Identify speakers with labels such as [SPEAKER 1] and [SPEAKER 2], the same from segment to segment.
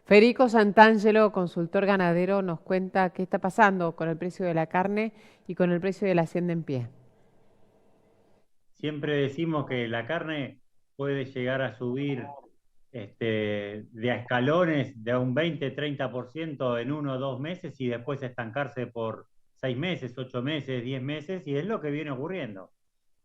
[SPEAKER 1] Federico Santangelo, consultor ganadero, nos cuenta qué está pasando con el precio de la carne y con el precio de la hacienda en pie.
[SPEAKER 2] Siempre decimos que la carne puede llegar a subir de a escalones de a un 20-30% en 1 o 2 meses y después estancarse por 6 meses, 8 meses, 10 meses, y es lo que viene ocurriendo.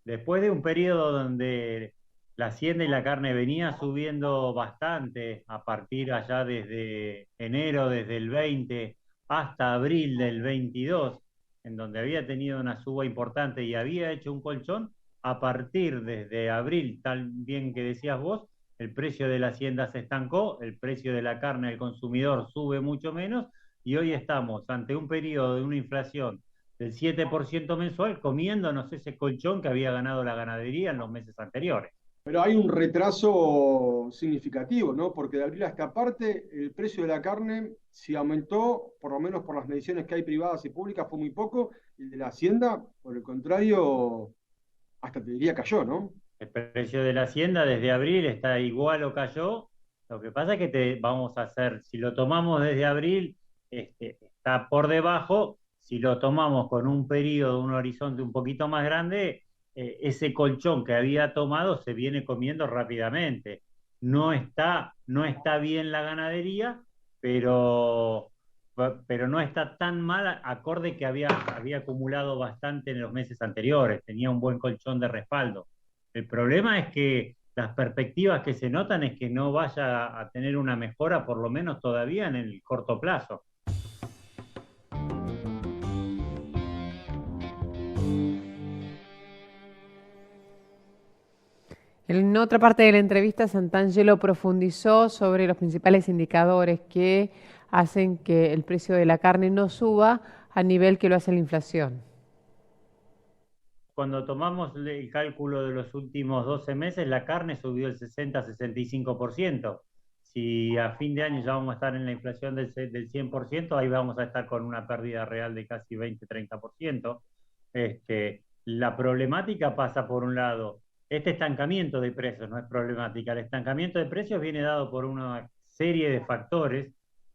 [SPEAKER 2] Después de un periodo donde la hacienda y la carne venía subiendo bastante, a partir allá desde enero, desde el 20 hasta abril del 22, en donde había tenido una suba importante y había hecho un colchón, a partir desde abril, tal bien que decías vos, el precio de la hacienda se estancó, el precio de la carne al consumidor sube mucho menos, y hoy estamos ante un periodo de una inflación del 7% mensual, comiéndonos ese colchón que había ganado la ganadería en los meses anteriores.
[SPEAKER 3] Pero hay un retraso significativo, ¿no? Porque de abril a esta parte, el precio de la carne, si aumentó, por lo menos por las mediciones que hay privadas y públicas, fue muy poco. Y el de la hacienda, por el contrario, hasta te diría cayó, ¿no?
[SPEAKER 2] El precio de la hacienda desde abril está igual o cayó. Lo que pasa es que vamos a hacer, si lo tomamos desde abril, está por debajo. Si lo tomamos con un periodo, un horizonte un poquito más grande, ese colchón que había tomado se viene comiendo rápidamente. No está bien la ganadería, pero, pero no está tan mal, acorde que había acumulado bastante en los meses anteriores, tenía un buen colchón de respaldo. El problema es que las perspectivas que se notan es que no vaya a tener una mejora, por lo menos todavía en el corto plazo.
[SPEAKER 1] En otra parte de la entrevista, Santangelo profundizó sobre los principales indicadores que hacen que el precio de la carne no suba a nivel que lo hace la inflación.
[SPEAKER 2] Cuando tomamos el cálculo de los últimos 12 meses, la carne subió el 60-65%. Si a fin de año ya vamos a estar en la inflación del 100%, ahí vamos a estar con una pérdida real de casi 20-30%. La problemática pasa por un lado, este estancamiento de precios no es problemática. El estancamiento de precios viene dado por una serie de factores,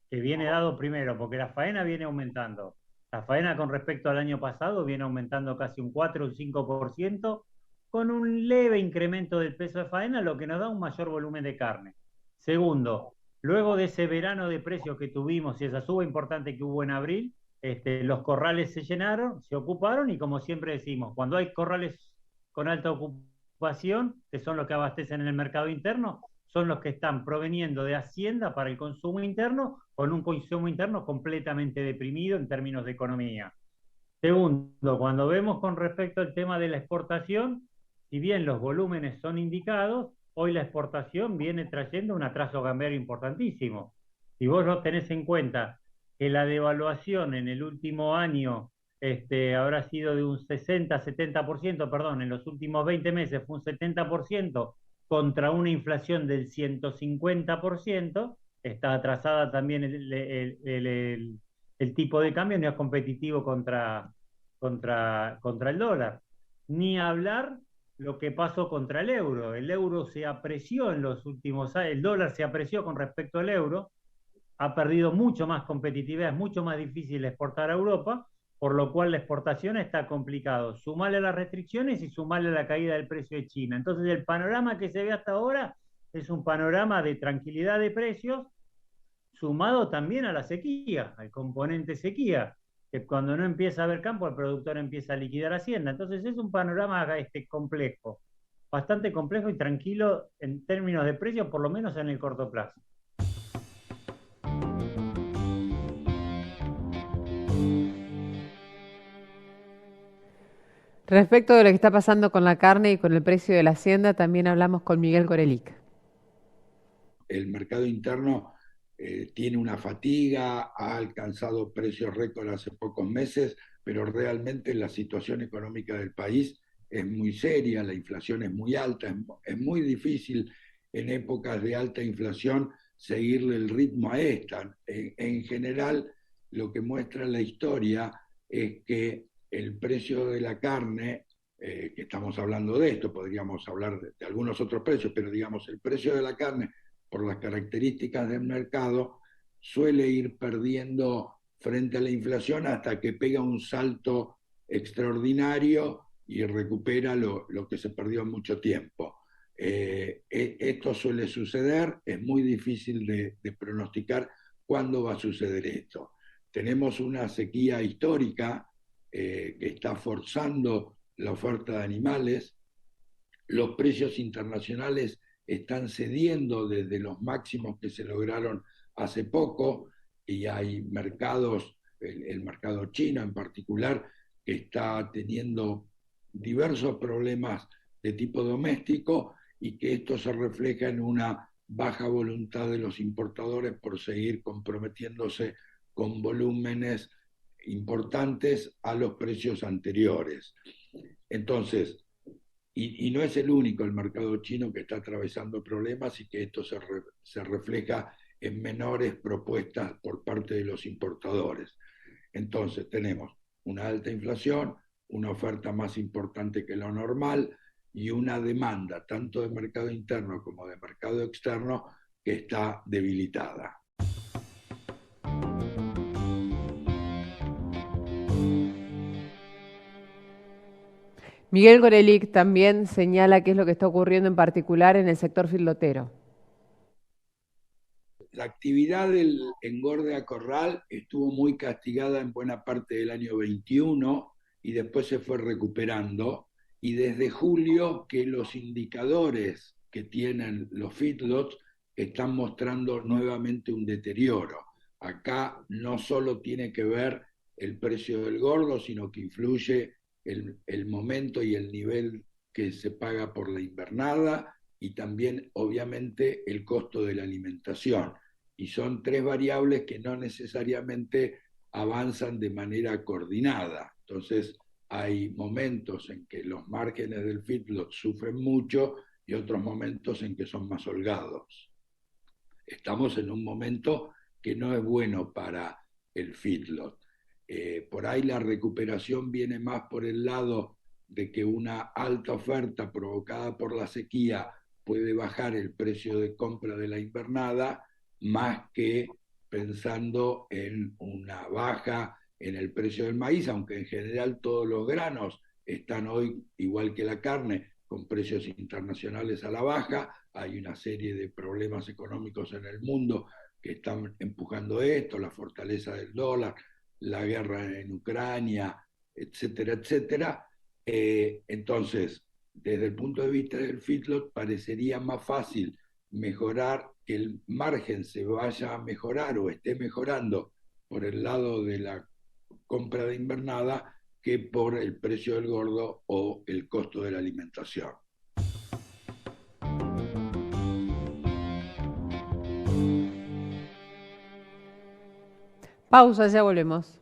[SPEAKER 2] que viene dado primero porque la faena viene aumentando. La faena con respecto al año pasado viene aumentando casi un 4 o un 5%, con un leve incremento del peso de faena, lo que nos da un mayor volumen de carne. Segundo, luego de ese verano de precios que tuvimos y esa suba importante que hubo en abril, los corrales se llenaron, se ocuparon, y como siempre decimos, cuando hay corrales con alta ocupación, que son los que abastecen en el mercado interno, son los que están proveniendo de Hacienda para el consumo interno, con un consumo interno completamente deprimido en términos de economía. Segundo, cuando vemos con respecto al tema de la exportación, si bien los volúmenes son indicados, hoy la exportación viene trayendo un atraso cambiario importantísimo. Si vos lo tenés en cuenta que la devaluación en el último año habrá sido de un 60-70%, perdón, en los últimos 20 meses fue un 70% contra una inflación del 150%, está atrasada también el tipo de cambio, no es competitivo contra el dólar. Ni hablar lo que pasó contra el euro. El euro se apreció en los últimos años, el dólar se apreció con respecto al euro, ha perdido mucho más competitividad, es mucho más difícil exportar a Europa, por lo cual la exportación está complicado. Sumarle las restricciones y sumarle la caída del precio de China. Entonces el panorama que se ve hasta ahora es un panorama de tranquilidad de precios, sumado también a la sequía, al componente sequía, que cuando no empieza a haber campo, el productor empieza a liquidar Hacienda. Entonces es un panorama complejo, bastante complejo y tranquilo en términos de precios, por lo menos en el corto plazo.
[SPEAKER 1] Respecto de lo que está pasando con la carne y con el precio de la hacienda, también hablamos con Miguel Gorelick.
[SPEAKER 4] El mercado interno tiene una fatiga, ha alcanzado precios récord hace pocos meses, pero realmente la situación económica del país es muy seria, la inflación es muy alta, es muy difícil en épocas de alta inflación seguirle el ritmo a esta. En general, lo que muestra la historia es que el precio de la carne, que estamos hablando de esto, podríamos hablar de algunos otros precios, pero digamos, el precio de la carne por las características del mercado, suele ir perdiendo frente a la inflación hasta que pega un salto extraordinario y recupera lo que se perdió en mucho tiempo. Esto suele suceder, es muy difícil de pronosticar cuándo va a suceder esto. Tenemos una sequía histórica que está forzando la oferta de animales, los precios internacionales están cediendo desde los máximos que se lograron hace poco y hay mercados, el mercado chino en particular, que está teniendo diversos problemas de tipo doméstico y que esto se refleja en una baja voluntad de los importadores por seguir comprometiéndose con volúmenes importantes a los precios anteriores. Entonces, y no es el único el mercado chino que está atravesando problemas y que esto se refleja en menores propuestas por parte de los importadores. Entonces tenemos una alta inflación, una oferta más importante que lo normal y una demanda tanto de mercado interno como de mercado externo que está debilitada.
[SPEAKER 1] Miguel Gorelik también señala qué es lo que está ocurriendo en particular en el sector feedlotero.
[SPEAKER 4] La actividad del engorde a corral estuvo muy castigada en buena parte del año 21 y después se fue recuperando. Y desde julio que los indicadores que tienen los feedlots están mostrando nuevamente un deterioro. Acá no solo tiene que ver el precio del gordo, sino que influye el momento y el nivel que se paga por la invernada y también obviamente el costo de la alimentación. Y son tres variables que no necesariamente avanzan de manera coordinada. Entonces hay momentos en que los márgenes del feedlot sufren mucho y otros momentos en que son más holgados. Estamos en un momento que no es bueno para el feedlot. Por ahí la recuperación viene más por el lado de que una alta oferta provocada por la sequía puede bajar el precio de compra de la invernada, más que pensando en una baja en el precio del maíz, aunque en general todos los granos están hoy, igual que la carne, con precios internacionales a la baja. Hay una serie de problemas económicos en el mundo que están empujando esto, la fortaleza del dólar, la guerra en Ucrania, etcétera, etcétera. Entonces, desde el punto de vista del feedlot, parecería más fácil mejorar, que el margen se vaya a mejorar o esté mejorando por el lado de la compra de invernada que por el precio del gordo o el costo de la alimentación.
[SPEAKER 1] Pausa, ya volvemos.